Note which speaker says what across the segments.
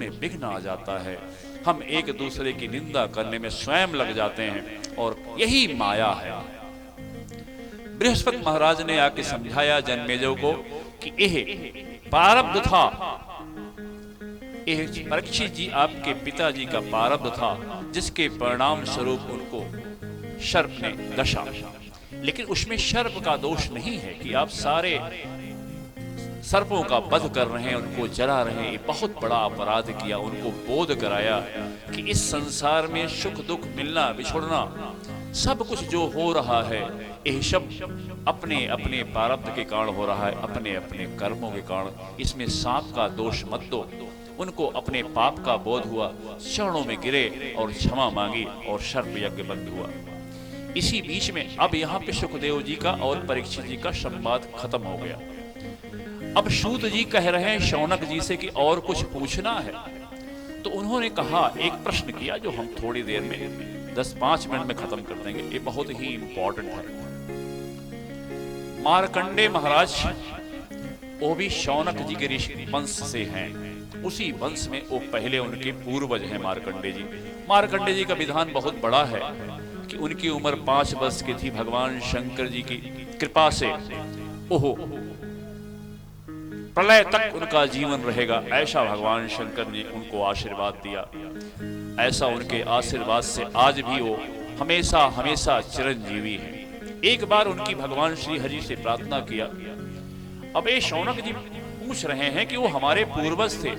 Speaker 1: में विघ्न आ जाता है, हम एक दूसरे की निंदा करने में स्वयं लग जाते हैं और यही माया है। बृहस्पति महाराज ने आके समझाया जन्मेजय को कि यह प्रारब्ध था, यह परीक्षित जी आपके पिताजी का प्रारब्ध था, जिसके परिणाम स्वरूप उनको सर्प ने दशा। लेकिन उसमें सर्प का दोष नहीं है कि आप सारे सर्पों का वध कर रहे हैं, उनको जला रहे हैं। ये बहुत बड़ा अपराध किया। उनको बोध कराया कि इस संसार में सुख दुख मिलना बिछुड़ना सब कुछ जो हो रहा है, यह सब अपने अपने प्रारब्ध के कारण हो रहा है, अपने अपने कर्मों के कारण। इसमें सांप का दोष मत दो। उनको अपने पाप का बोध हुआ, चरणों में गिरे और क्षमा मांगी और सर्प यज्ञ बंद हुआ। इसी बीच में अब यहाँ पे सुखदेव जी का और परीक्षित जी का संवाद खत्म हो गया। अब सूत जी कह रहे हैं शौनक जी से कि और कुछ पूछना है। तो उन्होंने कहा, एक प्रश्न किया जो हम थोड़ी देर में 10-5 मिनट में खत्म कर देंगे, ये बहुत ही इंपॉर्टेंट है। मार्कंडे महाराज वो भी शौनक जी के ऋषि वंश से हैं, उसी वंश में वो पहले उनके पूर्वज हैं मार्कंडे जी। मार्कंडे जी का विधान बहुत बड़ा है कि उनकी उम्र 5 वर्ष की थी। भगवान शंकर जी की कृपा से ओहो प्रलय तक उनका जीवन रहेगा, ऐसा भगवान शंकर ने उनको आशीर्वाद दिया। ऐसा उनके आशीर्वाद से आज भी वो हमेशा हमेशा चिरंजीवी है। एक बार उनकी भगवान श्री हरि से प्रार्थना किया। अब ये शौनक जी पूछ रहे हैं कि वो हमारे पूर्वज थे,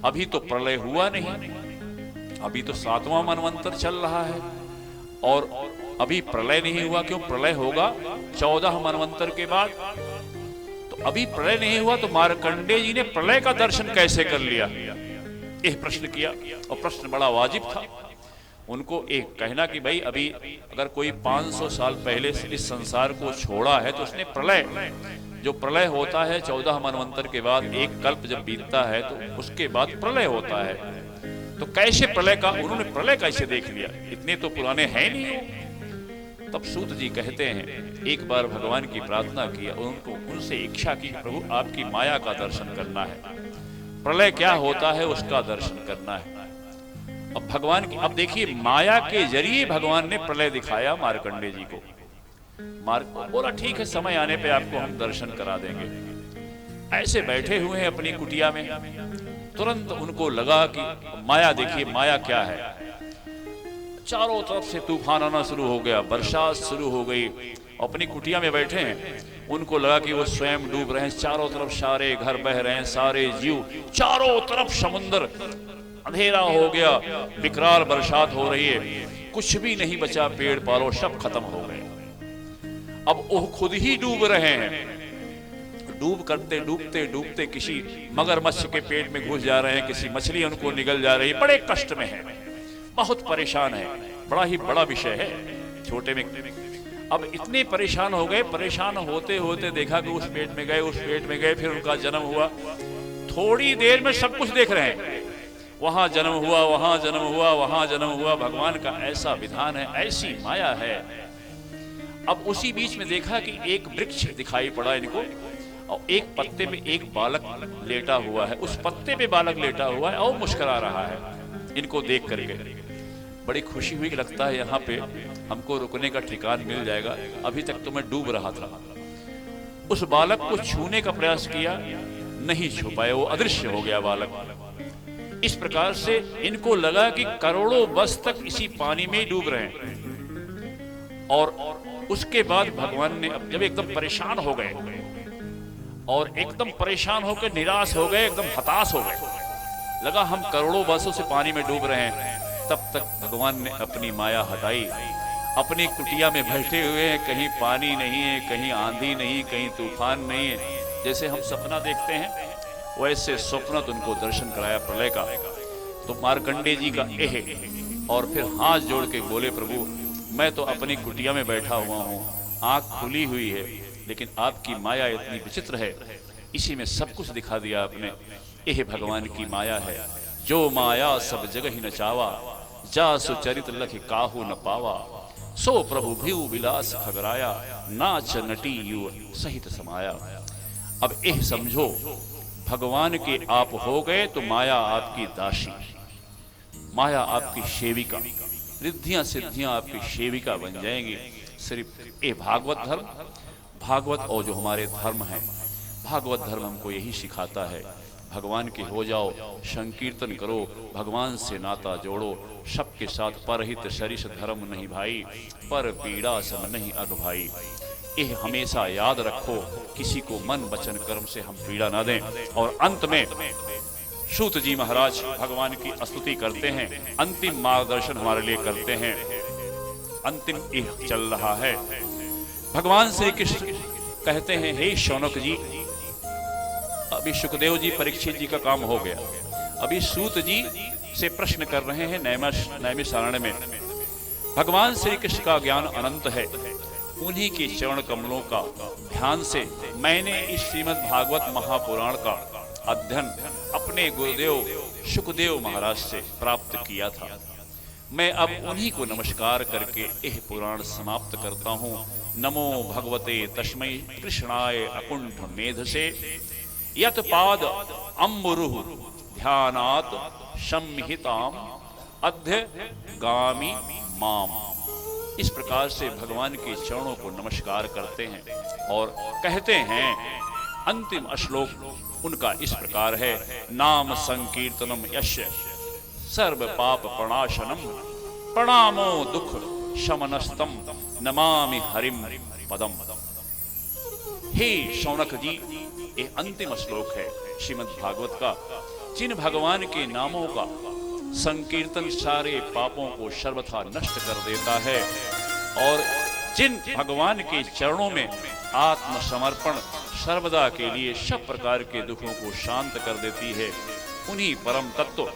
Speaker 1: अभी तो प्रलय हुआ नहीं, अभी तो 7वां मनवंतर चल रहा है और अभी प्रलय नहीं हुआ। क्यों प्रलय होगा 14 मनवंतर के बाद? तो अभी प्रलय नहीं हुआ तो मार्कंडे जी ने प्रलय का दर्शन कैसे कर लिया? यह प्रश्न किया और प्रश्न बड़ा वाजिब था। उनको एक कहना कि भाई अभी अगर कोई 500 साल पहले इस संसार को छोड़ा है तो उसने प्रलय, जो प्रलय होता है 14 मनवंतर के बाद, एक कल्प जब बीतता है तो उसके बाद प्रलय होता है। तो कैसे प्रलय का उन्होंने प्रलय कैसे देख लिया? इतने तो पुराने हैं नहीं। तब सूत जी कहते हैं एक बार भगवान की प्रार्थना किया, उनको उनसे इच्छा की प्रभु आपकी माया का दर्शन करना है, प्रलय क्या होता है उसका दर्शन करना है। अब भगवान की, अब देखिए माया के जरिए भगवान ने प्रलय दिखाया मार्कंडे जी को। बोला ठीक है, समय आने पे आपको हम दर्शन करा देंगे। ऐसे बैठे हुए हैं अपनी कुटिया में, तुरंत उनको लगा कि माया, देखिए माया क्या है। चारों तरफ से तूफान आना शुरू हो गया, बरसात शुरू हो गई। अपनी कुटिया में बैठे हैं, उनको लगा कि वो स्वयं डूब रहे हैं। चारों तरफ सारे घर बह रहे हैं, सारे जीव, चारों तरफ समुद्र, अंधेरा हो गया, विकराल बरसात हो रही है, कुछ भी नहीं बचा, पेड़ पालो सब खत्म हो गए। अब वो खुद ही डूब रहे हैं, डूब करते डूबते डूबते किसी मगरमच्छ के पेट में घुस जा रहे हैं, किसी मछली उनको निगल जा रही है, बड़े कष्ट में है, बहुत परेशान है। बड़ा ही बड़ा विषय है, छोटे में। अब इतने परेशान हो गए, परेशान होते होते देखा कि उस पेट में गए, उस पेट में गए, फिर उनका जन्म हुआ। थोड़ी देर में सब कुछ देख रहे हैं, वहां जन्म हुआ, वहां जन्म हुआ, वहां जन्म हुआ। भगवान का ऐसा विधान है, ऐसी माया है। अब उसी बीच में देखा कि एक वृक्ष दिखाई पड़ा इनको और एक पत्ते में एक बालक लेटा हुआ है, उस पत्ते पे बालक लेटा हुआ है और मुस्कुरा रहा है। इनको देख करके बड़ी खुशी हुई कि लगता है यहाँ पे हमको रुकने का ठिकान मिल जाएगा, अभी तक तो मैं डूब रहा था। उस बालक को छूने का प्रयास किया, नहीं छू पाए, वो अदृश्य हो गया बालक। इस प्रकार से इनको लगा कि करोड़ों वर्ष तक इसी पानी में ही डूब रहे हैं। और उसके बाद भगवान ने, जब एकदम परेशान हो गए और एकदम परेशान होकर निराश हो गए, एकदम हताश हो गए, लगा हम करोड़ों वर्षों से पानी में डूब रहे हैं, तब तक भगवान ने अपनी माया हटाई। अपनी कुटिया में बैठे हुए हैं, कहीं पानी नहीं है, कहीं आंधी नहीं, कहीं तूफान नहीं है। जैसे हम सपना देखते हैं वैसे स्वप्न उनको दर्शन कराया प्रलय का। तो मार्कंडे जी का और फिर हाथ जोड़ के बोले, प्रभु मैं तो अपनी कुटिया में बैठा हुआ हूँ, आंख खुली हुई है, लेकिन आपकी माया इतनी विचित्र है, इसी में सब कुछ दिखा दिया आपने। यह भगवान की माया है, जो माया सब जगह ही नचावा, जा सुचरित लख काहू न पावा, सो प्रभु भीउ विलास खगराया, नाच नटी यू सहित समाया। अब यह समझो भगवान के आप हो गए तो माया आपकी दासी, माया आपकी सेविका, रिद्धियां सिद्धियां आपकी सेविका बन जाएंगी। सिर्फ ये भागवत धर्म, भागवत और जो हमारे धर्म हैं, भागवत धर्म हमको यही सिखाता है, भगवान के हो जाओ, संकीर्तन करो, भगवान से नाता जोड़ो, सबके साथ परहित सरिस धर्म नहीं भाई, पर पीड़ा सम नहीं अग भाई। ये हमेशा याद रखो, किसी को मन वचन कर्म से हम पीड़ा ना दें। और अंत में सूत जी महाराज भगवान की स्तुति करते हैं, अंतिम मार्गदर्शन हमारे लिए करते हैं। अंतिम यह चल रहा है, भगवान श्री कृष्ण कहते हैं, हे शौनक जी, अभी सुखदेव जी परीक्षित जी का काम हो गया, अभी सूत जी से प्रश्न कर रहे हैं नैमिषारण्य में। भगवान श्री कृष्ण का ज्ञान अनंत है, उन्हीं के चरण कमलों का ध्यान से मैंने इस श्रीमद् भागवत महापुराण का अध्ययन अपने गुरुदेव सुखदेव महाराज से प्राप्त किया था। मैं अब उन्हीं को नमस्कार करके यह पुराण समाप्त करता हूँ। नमो भगवते तस्मै कृष्णाय अकुंठ मेध से यत पाद अम्बुरुह ध्यानात् संहिताम अध्य गामी माम। इस प्रकार से भगवान के चरणों को नमस्कार करते हैं और कहते हैं, अंतिम श्लोक उनका इस प्रकार है, नाम संकीर्तनम यस्य सर्व पाप प्रणाशनम प्रणामो दुख शमनस्तम नमामि हरिम पदम। हे शौनक जी, ये अंतिम श्लोक है श्रीमद् भागवत का। जिन भगवान के नामों का संकीर्तन सारे पापों को सर्वथा नष्ट कर देता है और जिन भगवान के चरणों में आत्मसमर्पण सर्वदा के लिए सब प्रकार के दुखों को शांत कर देती है, उन्हीं परम तत्व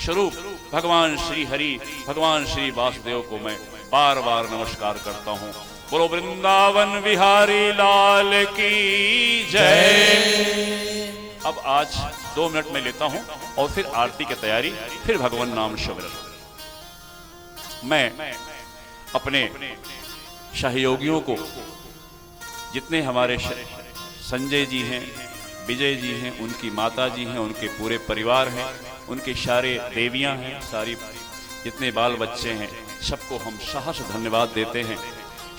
Speaker 1: स्वरूप भगवान श्री हरि, भगवान श्री वासुदेव को मैं बार बार नमस्कार करता हूँ। बोलो वृंदावन बिहारी लाल की जय। अब आज 2 मिनट में लेता हूँ और फिर आरती की तैयारी, फिर भगवान नाम सिमरन। मैं अपने सहयोगियों को, जितने हमारे संजय जी हैं, विजय जी हैं, उनकी माता जी हैं, उनके पूरे परिवार हैं, उनके सारे देवियां हैं, सारी जितने बाल बच्चे हैं, सबको हम सहर्ष धन्यवाद देते हैं।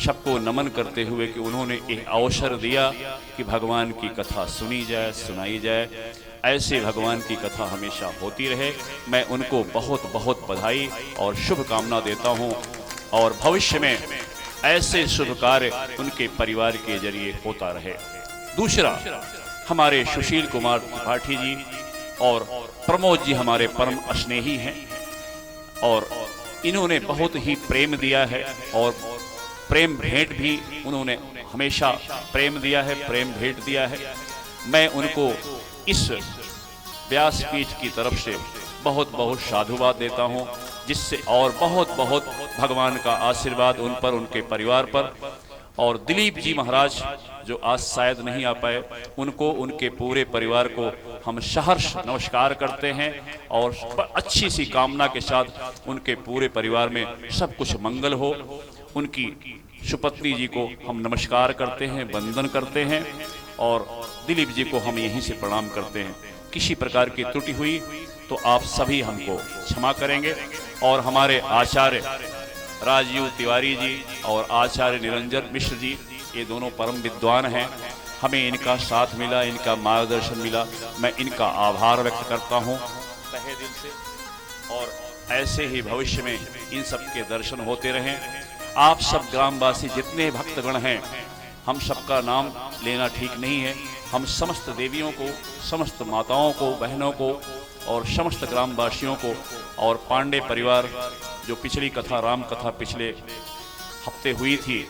Speaker 1: सबको नमन करते हुए कि उन्होंने एक अवसर दिया कि भगवान की कथा सुनी जाए, सुनाई जाए। ऐसे भगवान की कथा हमेशा होती रहे। मैं उनको बहुत बहुत बधाई और शुभकामना देता हूँ और भविष्य में ऐसे शुभ कार्य उनके परिवार के जरिए होता रहे। दूसरा, हमारे सुशील कुमार त्रिपाठी जी और प्रमोद जी हमारे परम स्नेही हैं और इन्होंने बहुत ही प्रेम दिया है और प्रेम भेंट भी उन्होंने हमेशा प्रेम दिया है, प्रेम भेंट दिया है। मैं उनको इस व्यासपीठ की तरफ से बहुत बहुत साधुवाद देता हूँ, जिससे और बहुत बहुत भगवान का आशीर्वाद उन पर, उनके परिवार पर। और दिलीप जी महाराज जो आज शायद नहीं आ पाए, उनको, उनके पूरे परिवार को हम सहर्ष नमस्कार करते हैं और अच्छी सी कामना के साथ उनके पूरे परिवार में सब कुछ मंगल हो। उनकी सुपत्नी जी को हम नमस्कार करते हैं, वंदन करते हैं और दिलीप जी को हम यहीं से प्रणाम करते हैं। किसी प्रकार की त्रुटि हुई तो आप सभी हमको क्षमा करेंगे। और हमारे आचार्य राजीव तिवारी जी और आचार्य निरंजन मिश्र जी, ये दोनों परम विद्वान हैं, हमें इनका साथ मिला, इनका मार्गदर्शन मिला, मैं इनका आभार व्यक्त करता हूँ तहे दिल से। और ऐसे ही भविष्य में इन सब के दर्शन होते रहें। आप सब ग्रामवासी जितने भक्तगण हैं, हम सबका नाम लेना ठीक नहीं है। हम समस्त देवियों को, समस्त माताओं को, बहनों को और समस्त ग्रामवासियों को और पांडे परिवार, जो पिछली कथा, राम कथा पिछले हफ्ते हुई थी,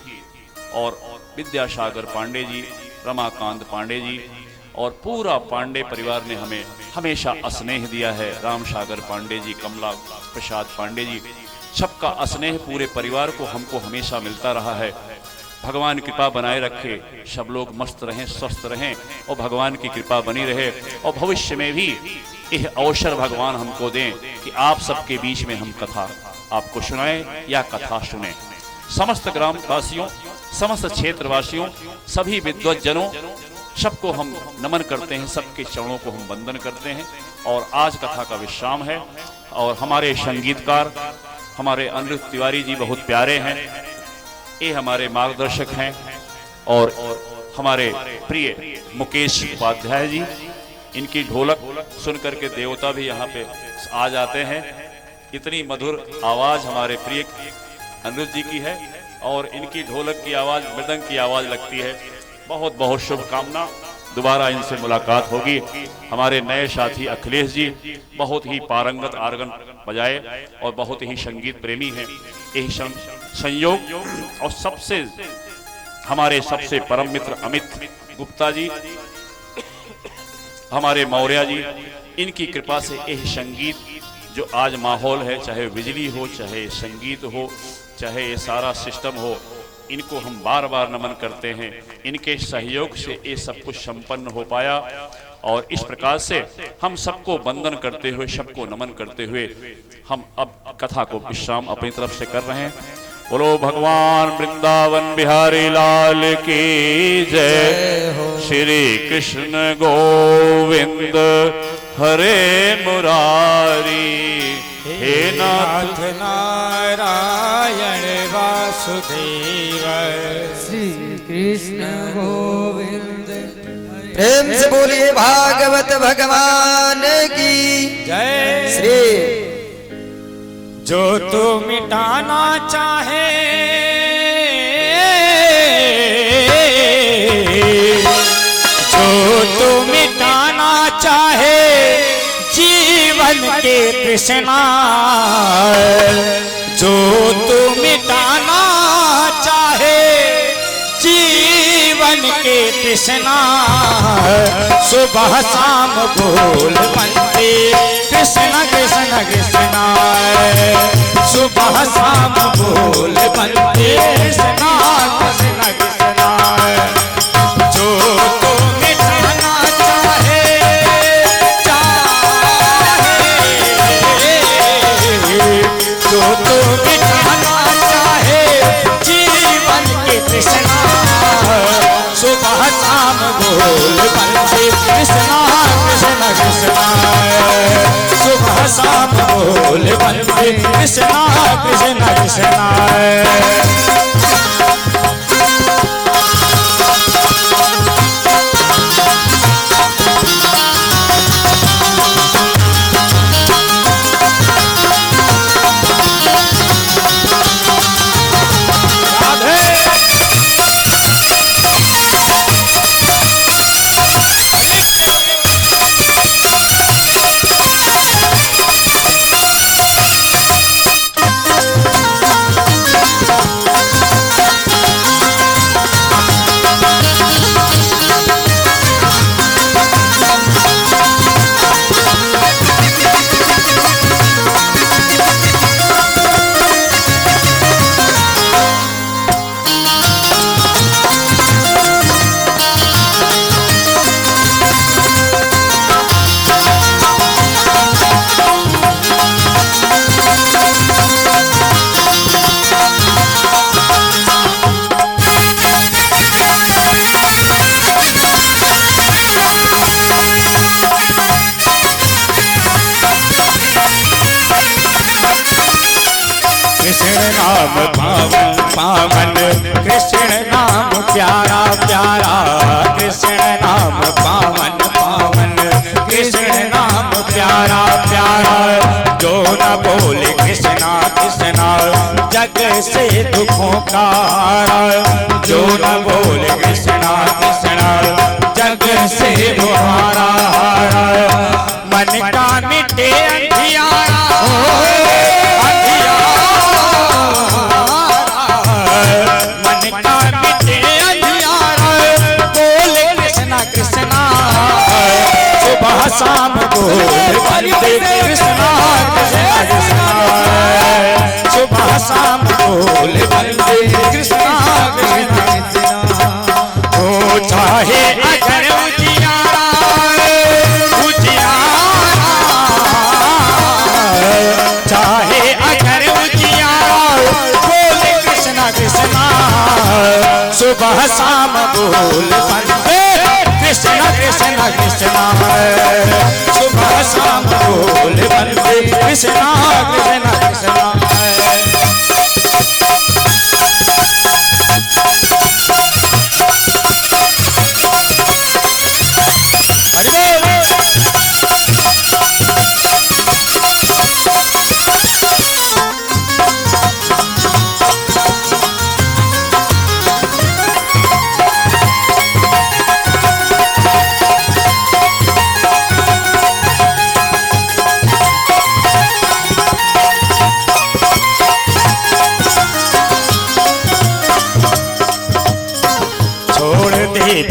Speaker 1: और विद्यासागर पांडे जी, रमाकांत पांडे जी और पूरा पांडे परिवार ने हमें हमेशा स्नेह दिया है। राम सागर पांडे जी, कमला प्रसाद पांडे जी, सबका स्नेह पूरे परिवार को हमको हमेशा मिलता रहा है। भगवान कृपा बनाए रखे, सब लोग मस्त रहें, स्वस्थ रहें और भगवान की कृपा बनी रहे। और भविष्य में भी यह अवसर भगवान हमको दें कि आप सबके बीच में हम कथा आपको सुनाएं या कथा सुने। समस्त ग्रामवासियों, समस्त क्षेत्रवासियों, सभी विद्वज्जनों, सबको हम नमन करते हैं, सबके चरणों को हम वंदन करते हैं। और आज कथा का विश्राम है और हमारे संगीतकार हमारे अनिरुद्ध तिवारी जी बहुत प्यारे हैं, ये हमारे मार्गदर्शक हैं। और हमारे प्रिय मुकेश उपाध्याय जी, इनकी ढोलक सुन करके देवता भी यहाँ पे आ जाते हैं। इतनी मधुर आवाज़ हमारे प्रिय अनिरुद्ध जी की है और इनकी ढोलक की आवाज़ मृदंग की आवाज़ लगती है। बहुत बहुत शुभकामना, दोबारा इनसे मुलाकात होगी। हमारे नए साथी अखिलेश जी बहुत ही पारंगत आर्गन बजाए और बहुत ही संगीत प्रेमी हैं। यही संयोग और सबसे हमारे सबसे परम मित्र अमित गुप्ता जी, हमारे मौर्य जी, इनकी कृपा से यह संगीत जो आज माहौल है, चाहे बिजली हो, चाहे संगीत हो, चाहे ये सारा सिस्टम हो, इनको हम बार बार नमन करते हैं। इनके सहयोग से ये सब कुछ संपन्न हो पाया। और इस प्रकार से हम सबको वंदन करते हुए, सबको नमन करते हुए हम अब कथा को विश्राम अपनी तरफ से कर रहे हैं। बोलो भगवान वृंदावन बिहारी लाल की जय। श्री कृष्ण गोविंद हरे मुरारी, हे नाथ
Speaker 2: नारायण वासुदेव।
Speaker 3: श्री कृष्ण गोविंद।
Speaker 4: प्रेम से बोलिए भागवत भगवान की
Speaker 2: जय।
Speaker 4: श्री
Speaker 2: जो तू मिटाना चाहे जो तू मिटाना चाहे जीवन के तृष्णा, जो तू मिटाना चाहे जीवन के तृष्णा, सुबह शाम बोल बंदे कृष्ण कृष्ण कृष्ण। सुबह शाम बोल बंदे कृष्ण कृष्ण कृष्ण। जो तो मिटाना चाहे जो तो मिटाना चाहे जीवन की तृष्णा, सुबह शाम बोल बंदे कृष्ण कृष्ण कृष्ण। सुबह शाम बोल बंदे कृष्ण कृष्ण कृष्ण। नाम पावन पावन, कृष्ण नाम प्यारा प्यारा। कृष्ण नाम पावन पावन, कृष्ण नाम प्यारा प्यारा। जो न बोले कृष्णा कृष्णा, जग से दुखों का हारा। जो न बोले कृष्णा कृष्णा, जग से वो हारा हारा। मन का मिटे अंधियारा, सुबह शाम बोल बंदे कृष्णा कृष्णा कृष्णा। सुबह शाम बोल बंदे कृष्णा कृष्णा कृष्णा। हो चाहे अगर उजियारा उजियारा, चाहे अगर उजियारा बोले कृष्णा कृष्णा। सुबह शाम बोल बंदे कृष्ण कृष्ण कृष्ण सुबह शाम बोल वंदे कृष्ण कृष्ण कृष्ण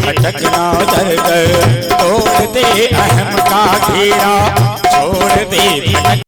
Speaker 2: भटकना दर कर तोड़ दे अहम का घेरा छोड़ दे भटक